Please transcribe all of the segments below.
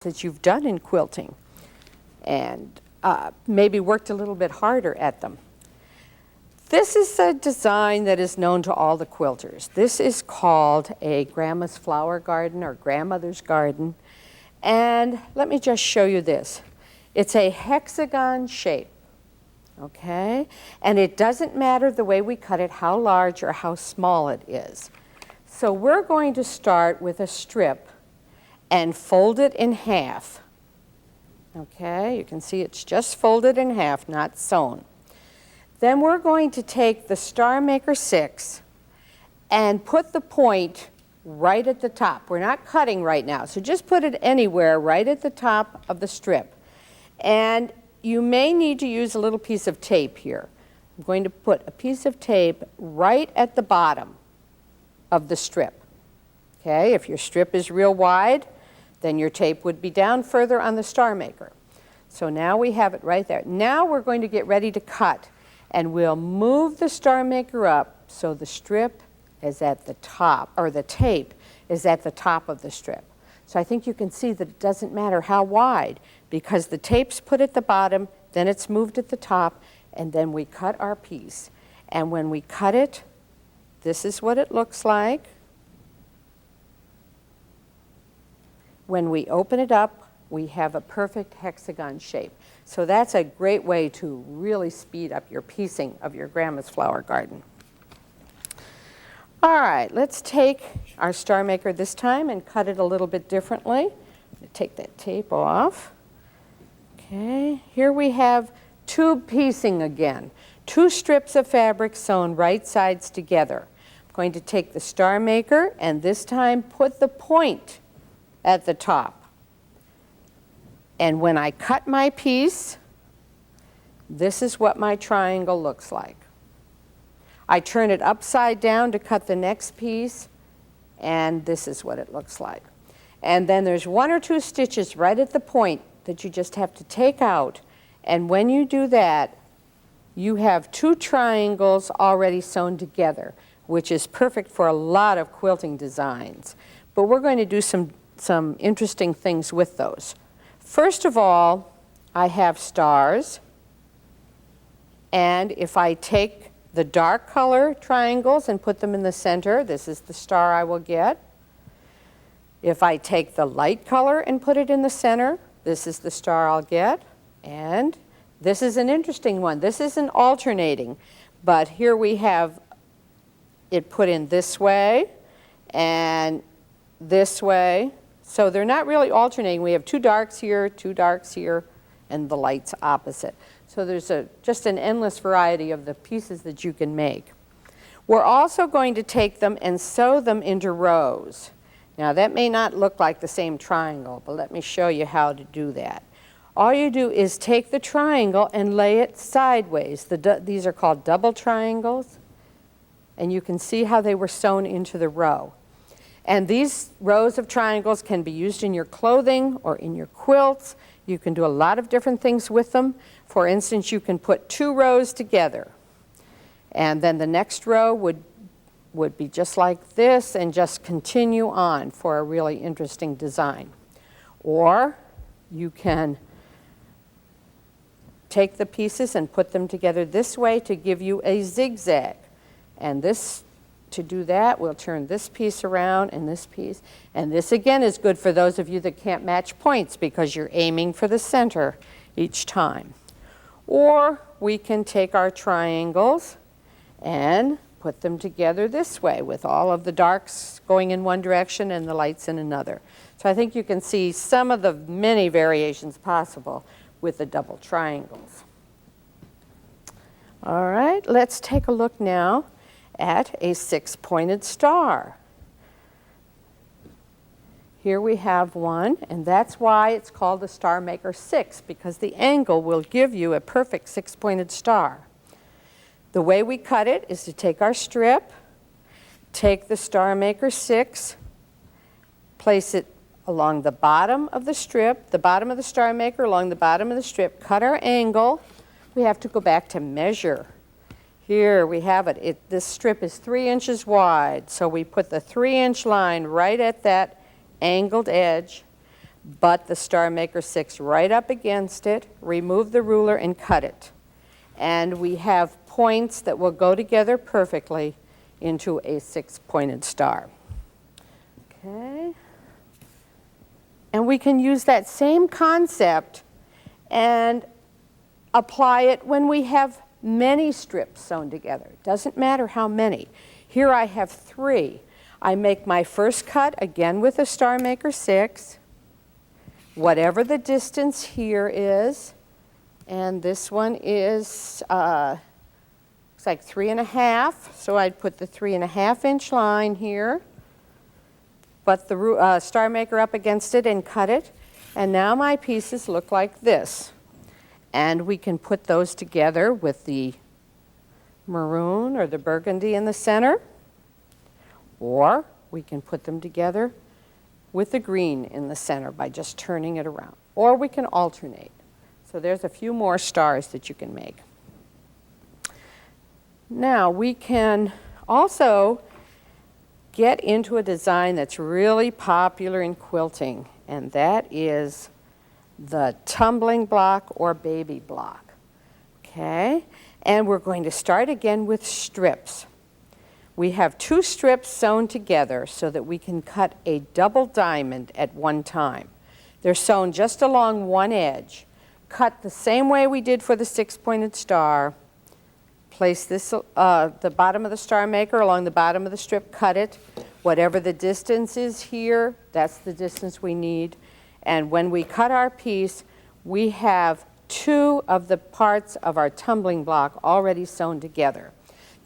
that you've done in quilting and maybe worked a little bit harder at them. This is a design that is known to all the quilters. This is called a grandma's flower garden or grandmother's garden. And let me just show you this. It's a hexagon shape, okay? And it doesn't matter the way we cut it, how large or how small it is. So we're going to start with a strip and fold it in half. Okay, you can see it's just folded in half, not sewn. Then we're going to take the Starmaker 6 and put the point right at the top. We're not cutting right now, so just put it anywhere right at the top of the strip. And you may need to use a little piece of tape here. I'm going to put a piece of tape right at the bottom of the strip. Okay, if your strip is real wide, then your tape would be down further on the Starmaker. So now we have it right there. Now we're going to get ready to cut, and we'll move the Starmaker up so the strip is at the top, or the tape is at the top of the strip. So I think you can see that it doesn't matter how wide, because the tape's put at the bottom, then it's moved at the top, and then we cut our piece. And when we cut it, this is what it looks like. When we open it up, we have a perfect hexagon shape. So that's a great way to really speed up your piecing of your grandma's flower garden. All right, let's take our Starmaker this time and cut it a little bit differently. Take that tape off. Okay, here we have tube piecing again. 2 strips of fabric sewn right sides together. I'm going to take the Starmaker and this time put the point at the top. And when I cut my piece, this is what my triangle looks like. I turn it upside down to cut the next piece, and this is what it looks like. And then there's 1 or 2 stitches right at the point that you just have to take out, and when you do that, you have 2 triangles already sewn together, which is perfect for a lot of quilting designs. But we're going to do some interesting things with those. First of all, I have stars, and if I take the dark color triangles and put them in the center, this is the star I will get. If I take the light color and put it in the center, this is the star I'll get. And this is an interesting one. This isn't alternating, but here we have it put in this way and this way. So they're not really alternating. We have 2 darks here, 2 darks here, and the light's opposite. So there's just an endless variety of the pieces that you can make. We're also going to take them and sew them into rows. Now that may not look like the same triangle, but let me show you how to do that. All you do is take the triangle and lay it sideways. These are called double triangles, and you can see how they were sewn into the row. And these rows of triangles can be used in your clothing or in your quilts. You can do a lot of different things with them. For instance, you can put 2 rows together, and then the next row would be just like this and just continue on for a really interesting design. Or you can take the pieces and put them together this way to give you a zigzag. And this, to do that, we'll turn this piece around and this piece. And this again is good for those of you that can't match points because you're aiming for the center each time. Or we can take our triangles and put them together this way with all of the darks going in one direction and the lights in another. So I think you can see some of the many variations possible with the double triangles. All right, let's take a look now at a 6-pointed star. Here we have one, and that's why it's called the Starmaker 6, because the angle will give you a perfect 6-pointed star. The way we cut it is to take our strip, take the Starmaker 6, place it along the bottom of the strip, the bottom of the Starmaker along the bottom of the strip, cut our angle. We have to go back to measure. Here we have it. This strip is 3 inches wide, so we put the 3-inch line right at that angled edge. butt the Starmaker 6 right up against it, remove the ruler and cut it. And we have points that will go together perfectly into a 6-pointed star. Okay. And we can use that same concept and apply it when we have many strips sewn together. It doesn't matter how many. Here I have 3. I make my first cut again with a Starmaker 6, whatever the distance here is, and this one is looks like 3.5, so I'd put the 3.5-inch line here, butt the Starmaker up against it and cut it, and now my pieces look like this. And we can put those together with the maroon or the burgundy in the center, or we can put them together with the green in the center by just turning it around, or we can alternate. So there's a few more stars that you can make. Now we can also get into a design that's really popular in quilting, and that is the tumbling block or baby block. Okay, and we're going to start again with strips. We have 2 strips sewn together so that we can cut a double diamond at one time. They're sewn just along one edge. Cut the same way we did for the 6-pointed star. Place this, the bottom of the Starmaker along the bottom of the strip, cut it. Whatever the distance is here, that's the distance we need. And when we cut our piece, we have 2 of the parts of our tumbling block already sewn together.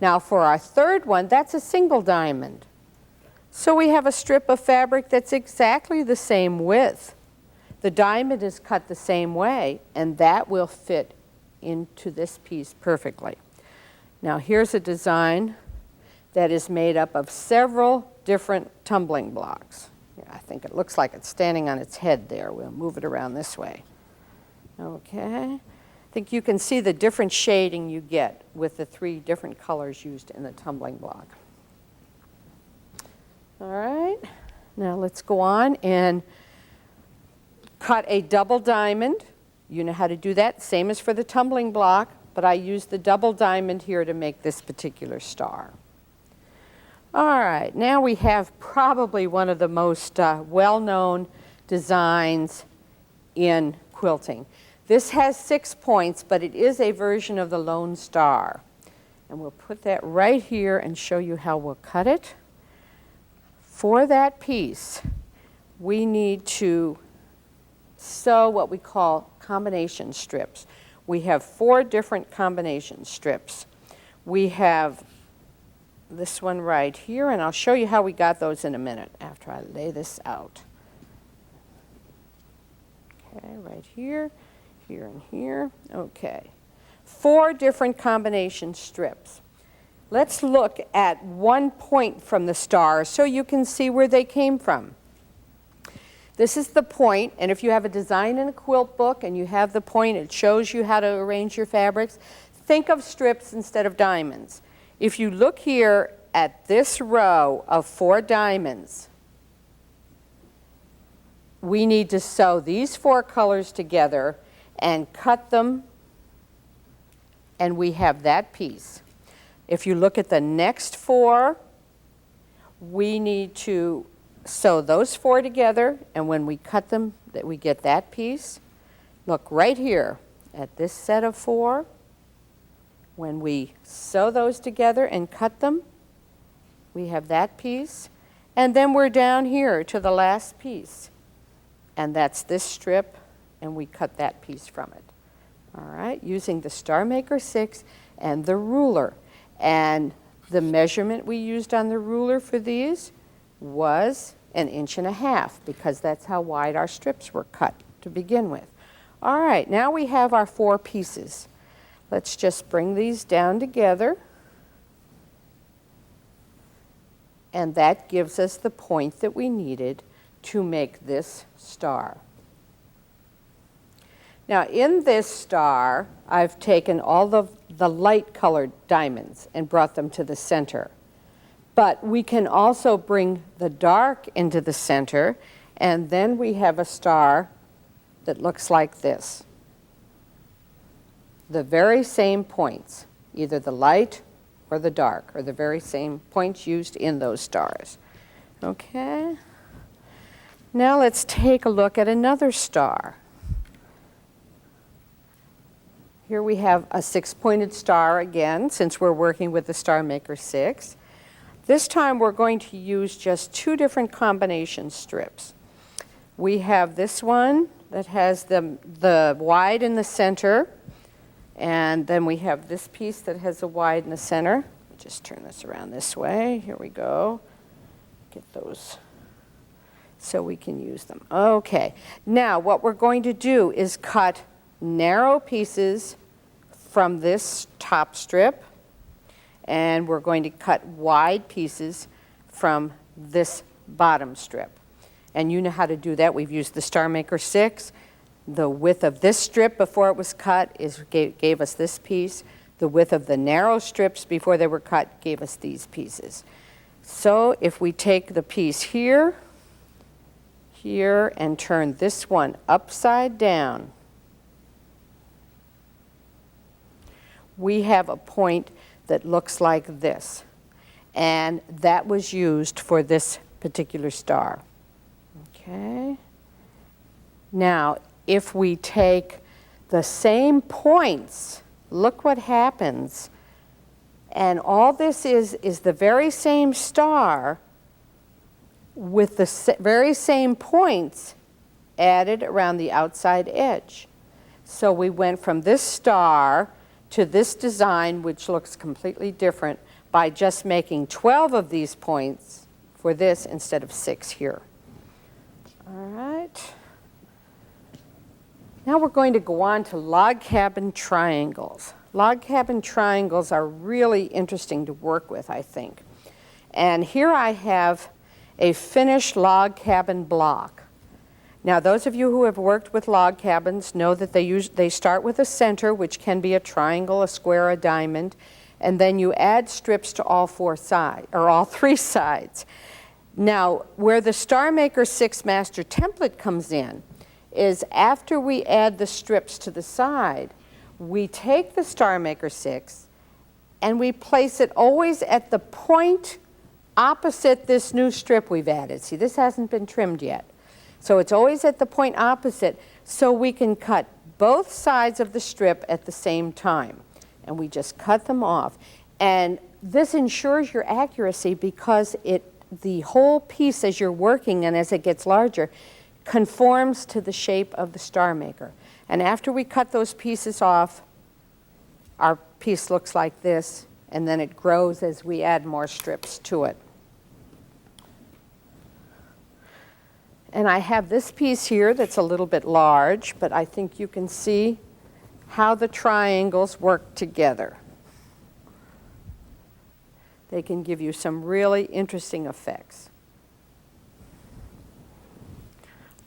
Now for our third one, that's a single diamond. So we have a strip of fabric that's exactly the same width. The diamond is cut the same way, and that will fit into this piece perfectly. Now here's a design that is made up of several different tumbling blocks. Yeah, I think it looks like it's standing on its head there. We'll move it around this way. Okay. I think you can see the different shading you get with the 3 different colors used in the tumbling block. All right. Now let's go on and cut a double diamond. You know how to do that, same as for the tumbling block, but I use the double diamond here to make this particular star. All right, now we have probably one of the most well-known designs in quilting. This has 6 points, but it is a version of the Lone Star. And we'll put that right here and show you how we'll cut it. For that piece, we need to sew what we call combination strips. We have 4 different combination strips. We have this one right here, and I'll show you how we got those in a minute after I lay this out. Okay, right here, here, and here. Okay, 4 different combination strips. Let's look at one point from the star so you can see where they came from. This is the point, and if you have a design in a quilt book and you have the point, it shows you how to arrange your fabrics. Think of strips instead of diamonds. If you look here at this row of 4 diamonds, we need to sew these 4 colors together and cut them, and we have that piece. If you look at the next 4, we need to sew those 4 together, and when we cut them, that we get that piece. Look right here at this set of 4. When we sew those together and cut them, we have that piece. And then we're down here to the last piece. And that's this strip, and we cut that piece from it. All right, using the Starmaker 6 and the ruler. And the measurement we used on the ruler for these was 1.5 inches, because that's how wide our strips were cut to begin with. All right, now we have our 4 pieces. Let's just bring these down together, and that gives us the point that we needed to make this star. Now in this star, I've taken all the light colored diamonds and brought them to the center. But we can also bring the dark into the center, And then we have a star that looks like this. The very same points, either the light or the dark, are the very same points used in those stars. Okay? Now let's take a look at another star. Here we have a 6-pointed star again, since we're working with the Starmaker 6. This time we're going to use just 2 different combination strips. We have this one that has the wide in the center, and then we have this piece that has a wide in the center. Just turn this around this way. Here we go. Get those so we can use them. Okay. Now what we're going to do is cut narrow pieces from this top strip, and we're going to cut wide pieces from this bottom strip. And you know how to do that. We've used the Starmaker 6. The width of this strip before it was cut gave us this piece. The width of the narrow strips before they were cut gave us these pieces. So if we take the piece here, here, and turn this one upside down, we have a point that looks like this. And that was used for this particular star. Okay. Now, if we take the same points, look what happens. And all this is the very same star with the very same points added around the outside edge. So we went from this star to this design, which looks completely different, by just making 12 of these points for this instead of 6 here. All right. Now we're going to go on to log cabin triangles. Log cabin triangles are really interesting to work with, I think. And here I have a finished log cabin block. Now those of you who have worked with log cabins know that they start with a center, which can be a triangle, a square, a diamond, and then you add strips to all 4 sides, or all 3 sides. Now, where the Starmaker 6 Master Template comes in is after we add the strips to the side, we take the Starmaker 6 and we place it always at the point opposite this new strip we've added. See, this hasn't been trimmed yet. So it's always at the point opposite, so we can cut both sides of the strip at the same time. And we just cut them off. And this ensures your accuracy because the whole piece, as you're working and as it gets larger, conforms to the shape of the Starmaker. And after we cut those pieces off, our piece looks like this, and then it grows as we add more strips to it. And I have this piece here that's a little bit large, but I think you can see how the triangles work together. They can give you some really interesting effects.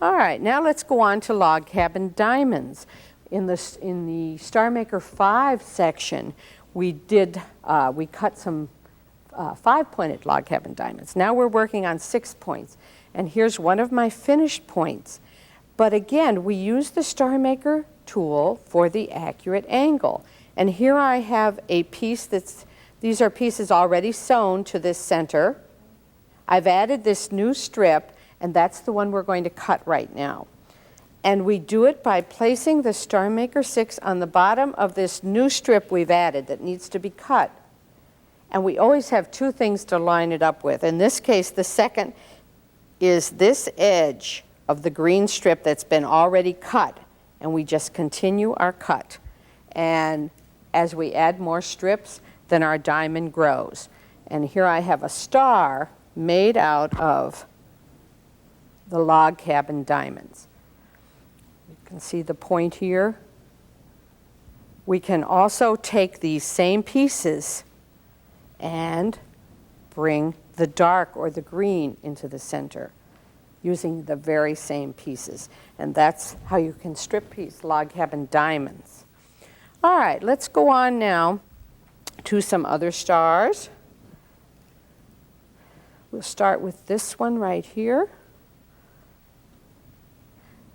All right, now let's go on to log cabin diamonds. In the Starmaker 5 section, we cut some 5-pointed log cabin diamonds. Now we're working on 6 points. And here's one of my finished points. But again, we use the Starmaker tool for the accurate angle. And here I have a piece these are pieces already sewn to this center. I've added this new strip, and that's the one we're going to cut right now. And we do it by placing the Starmaker 6 on the bottom of this new strip we've added that needs to be cut. And we always have 2 things to line it up with. In this case, the second is this edge of the green strip that's been already cut. And we just continue our cut. And as we add more strips, then our diamond grows. And here I have a star made out of the log cabin diamonds. You can see the point here. We can also take these same pieces and bring the dark or the green into the center using the very same pieces. And that's how you can strip piece log cabin diamonds. All right, let's go on now to some other stars. We'll start with this one right here.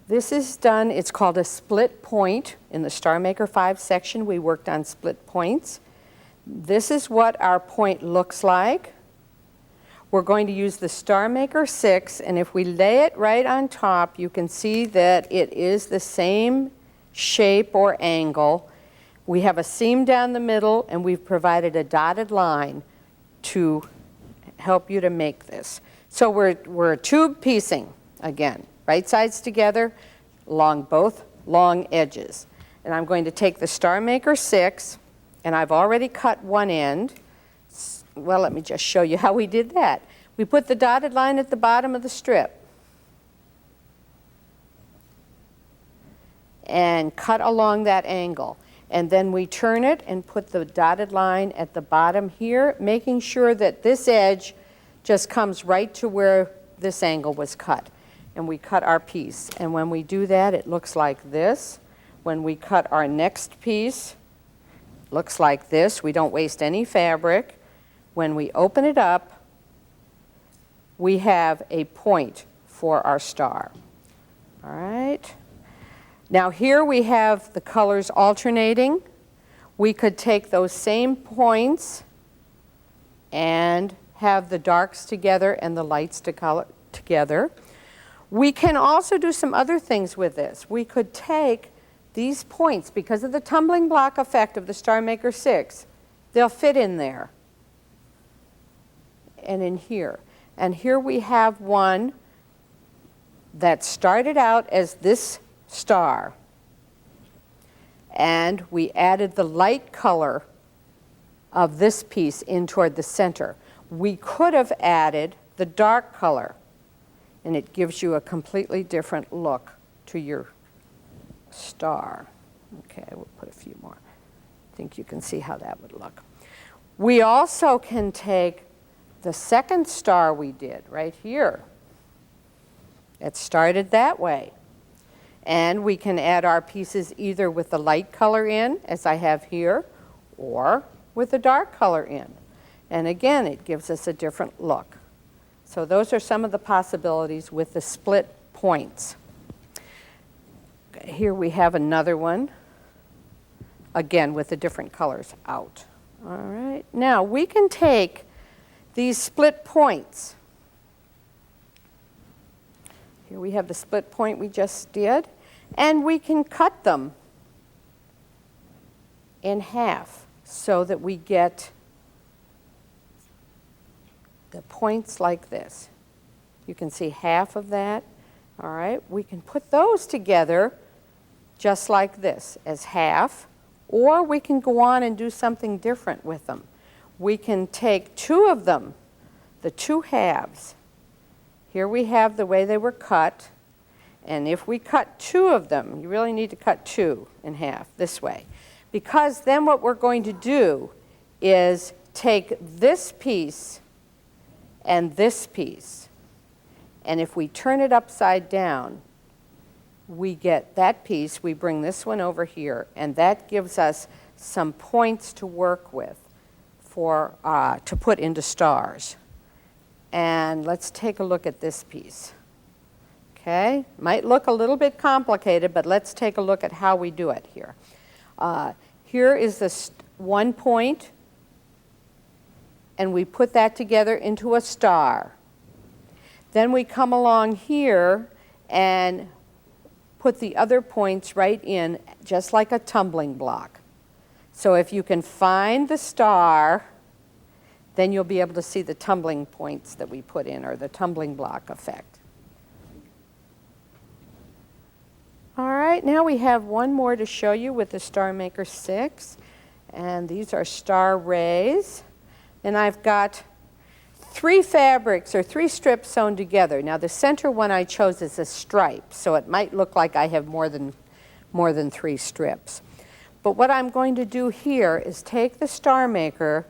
This is done, it's called a split point. In the Starmaker 5 section, we worked on split points. This is what our point looks like. We're going to use the Starmaker 6, and if we lay it right on top, you can see that it is the same shape or angle. We have a seam down the middle, and we've provided a dotted line to help you to make this. So we're tube piecing again, right sides together along both long edges. And I'm going to take the Starmaker 6, and I've already cut one end. Well, let me just show you how we did that. We put the dotted line at the bottom of the strip and cut along that angle. And then we turn it and put the dotted line at the bottom here, making sure that this edge just comes right to where this angle was cut. And we cut our piece. And when we do that, it looks like this. When we cut our next piece, it looks like this. We don't waste any fabric. When we open it up, we have a point for our star. All right. Now here we have the colors alternating. We could take those same points and have the darks together and the lights together. We can also do some other things with this. We could take these points, because of the tumbling block effect of the Starmaker 6, they'll fit in there and in here. And here we have one that started out as this star, and we added the light color of this piece in toward the center. We could have added the dark color, and it gives you a completely different look to your star. Okay, we'll put a few more. I think you can see how that would look. We also can take the second star we did right here. It started that way. And we can add our pieces either with the light color in, as I have here, or with the dark color in. And again, it gives us a different look. So those are some of the possibilities with the split points. Here we have another one, again with the different colors out. All right, now we can take these split points. Here we have the split point we just did, and we can cut them in half so that we get the points like this. You can see half of that. All right, we can put those together just like this as half, or we can go on and do something different with them. We can take two of them, the two halves. Here we have the way they were cut, and if we cut two of them, you really need to cut two in half this way, because then what we're going to do is take this piece and this piece, and if we turn it upside down, we get that piece, we bring this one over here, and that gives us some points to work with for to put into stars. And let's take a look at this piece. Okay, might look a little bit complicated, but let's take a look at how we do it here. Here is this one point, and we put that together into a star. Then we come along here and put the other points right in, just like a tumbling block. So if you can find the star, then you'll be able to see the tumbling points that we put in, or the tumbling block effect. All right, now we have one more to show you with the Starmaker 6, and these are star rays. And I've got three fabrics, or three strips sewn together. Now the center one I chose is a stripe, so it might look like I have more than three strips. But what I'm going to do here is take the Starmaker,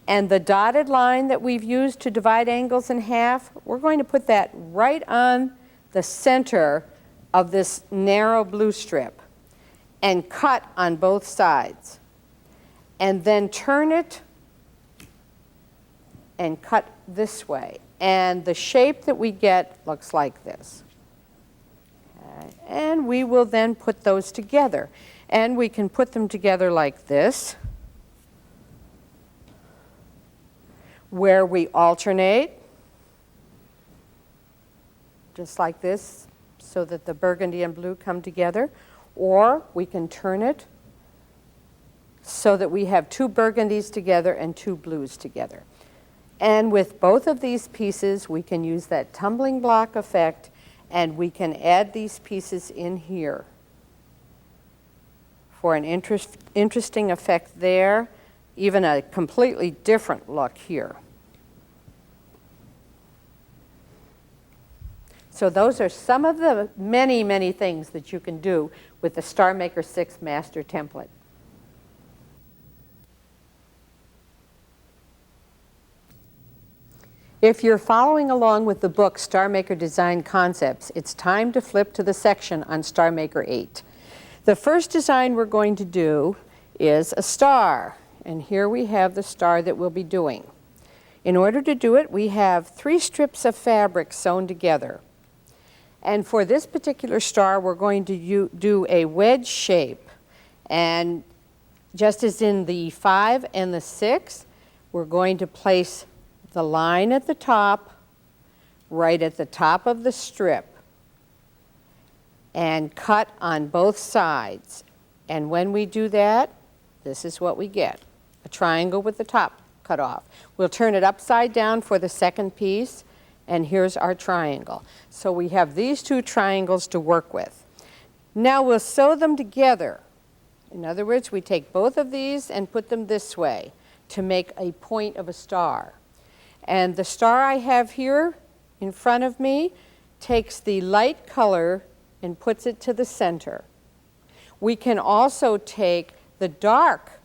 and the dotted line that we've used to divide angles in half, we're going to put that right on the center of this narrow blue strip and cut on both sides. And then turn it and cut this way. And the shape that we get looks like this. And we will then put those together. And we can put them together like this, where we alternate, just like this, so that the burgundy and blue come together. Or we can turn it so that we have two burgundies together and two blues together. And with both of these pieces, we can use that tumbling block effect, and we can add these pieces in here for an interesting effect there, even a completely different look here. So those are some of the many, many things that you can do with the Starmaker 6 Master Template. If you're following along with the book Starmaker Design Concepts, it's time to flip to the section on Starmaker 8. The first design we're going to do is a star, and here we have the star that we'll be doing. In order to do it, we have 3 strips of fabric sewn together. And for this particular star, we're going to do a wedge shape. And just as in the 5 and the 6, we're going to place the line at the top, right at the top of the strip, and cut on both sides. And when we do that, this is what we get, a triangle with the top cut off. We'll turn it upside down for the second piece, and here's our triangle. So we have these 2 triangles to work with. Now we'll sew them together. In other words, we take both of these and put them this way to make a point of a star. And the star I have here in front of me takes the light color and puts it to the center. We can also take the dark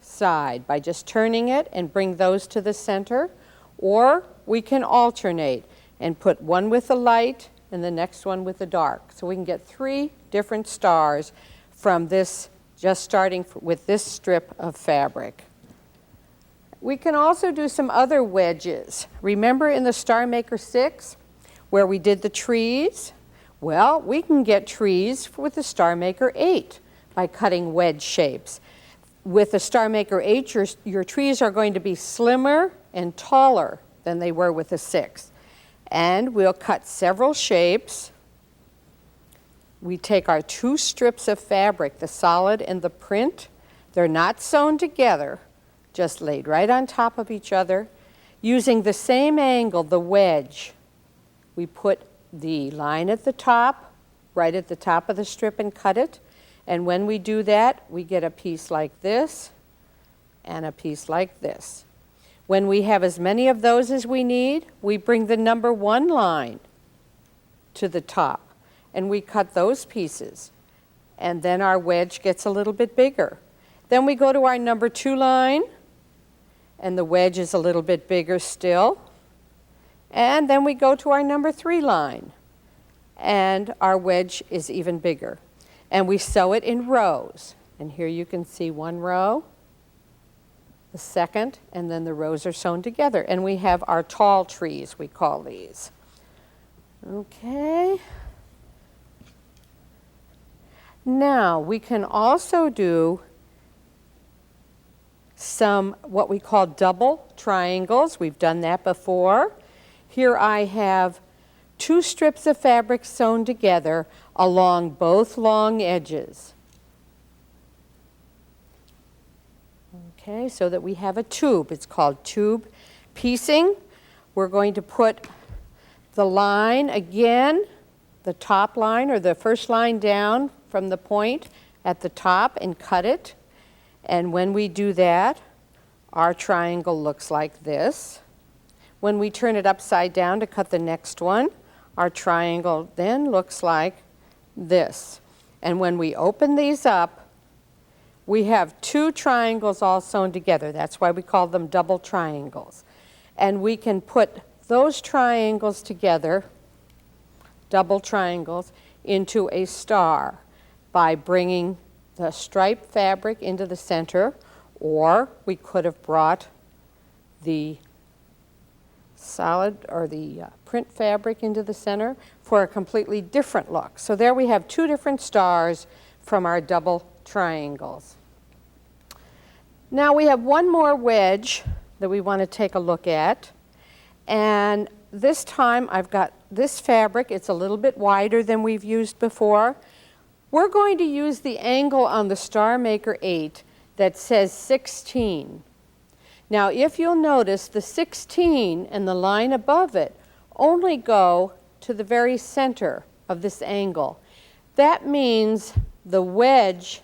side by just turning it and bring those to the center, or we can alternate and put one with the light and the next one with the dark. So we can get 3 different stars from this, just starting with this strip of fabric. We can also do some other wedges. Remember in the Starmaker 6 where we did the trees? Well, we can get trees with the Starmaker 8 by cutting wedge shapes. With the Starmaker 8, your trees are going to be slimmer and taller than they were with the 6. And we'll cut several shapes. We take our 2 strips of fabric, the solid and the print. They're not sewn together, just laid right on top of each other. Using the same angle, the wedge, we put the line at the top, right at the top of the strip, and cut it. And when we do that, we get a piece like this and a piece like this. When we have as many of those as we need, we bring the number 1 line to the top, and we cut those pieces. And then our wedge gets a little bit bigger. Then we go to our number 2 line, and the wedge is a little bit bigger still. And then we go to our number 3 line, and our wedge is even bigger. And we sew it in rows. And here you can see 1 row, the second, and then the rows are sewn together. And we have our tall trees, we call these. Okay. Now we can also do some what we call double triangles. We've done that before. Here I have 2 strips of fabric sewn together along both long edges. Okay, so that we have a tube. It's called tube piecing. We're going to put the line again, the top line or the first line down from the point at the top, and cut it. And when we do that, our triangle looks like this. When we turn it upside down to cut the next one, our triangle then looks like this. And when we open these up, we have 2 triangles all sewn together. That's why we call them double triangles. And we can put those triangles together, double triangles, into a star by bringing the striped fabric into the center, or we could have brought the solid or the print fabric into the center for a completely different look. So there we have two different stars from our double triangles. Now we have one more wedge that we want to take a look at, and this time I've got this fabric. It's a little bit wider than we've used before. We're going to use the angle on the Starmaker 8 that says 16. Now if you'll notice, the 16 and the line above it only go to the very center of this angle. That means the wedge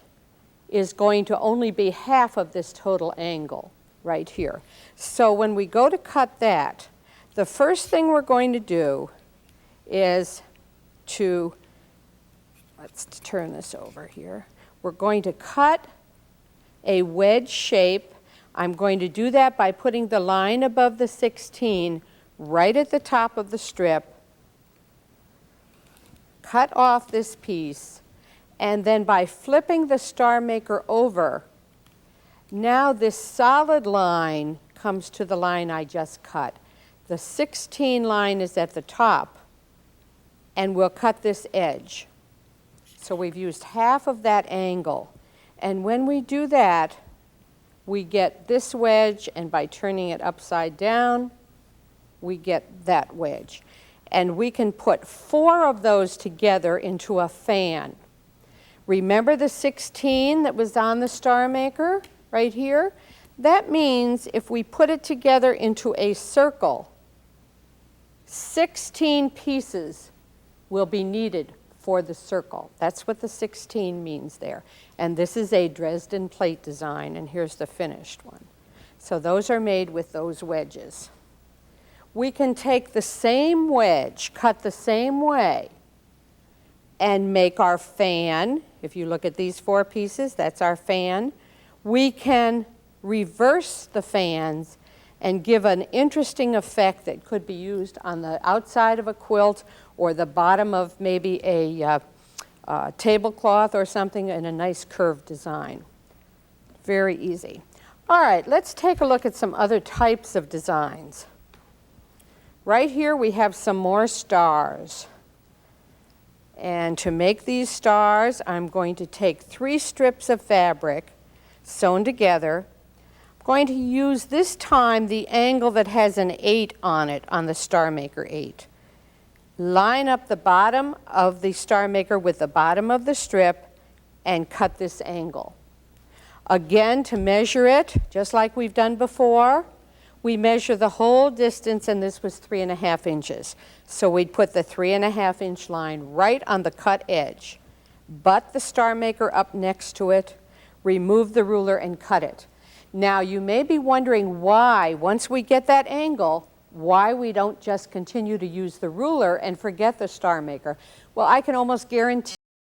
is going to only be half of this total angle right here. So when we go to cut that, the first thing we're going to do is to, let's turn this over here. We're going to cut a wedge shape. I'm going to do that by putting the line above the 16 right at the top of the strip, cut off this piece, and then by flipping the Starmaker over, now this solid line comes to the line I just cut. The 16 line is at the top, and we'll cut this edge. So we've used half of that angle. And when we do that, we get this wedge, and by turning it upside down, we get that wedge. And we can put 4 of those together into a fan. Remember the 16 that was on the Starmaker right here? That means if we put it together into a circle, 16 pieces will be needed for the circle. That's what the 16 means there. And this is a Dresden plate design, and here's the finished one. So those are made with those wedges. We can take the same wedge, cut the same way, and make our fan. If you look at these 4 pieces, that's our fan. We can reverse the fans and give an interesting effect that could be used on the outside of a quilt or the bottom of maybe a tablecloth or something in a nice curved design. Very easy. All right, let's take a look at some other types of designs. Right here we have some more stars. And to make these stars, I'm going to take 3 strips of fabric sewn together. I'm going to use this time the angle that has an 8 on it on the Starmaker 8. Line up the bottom of the Starmaker with the bottom of the strip and cut this angle. Again, to measure it, just like we've done before, we measure the whole distance, and this was 3.5 inches. So we'd put the 3.5 inch line right on the cut edge, butt the Starmaker up next to it, remove the ruler and cut it. Now you may be wondering why, once we get that angle, why we don't just continue to use the ruler and forget the Starmaker. Well, I can almost guarantee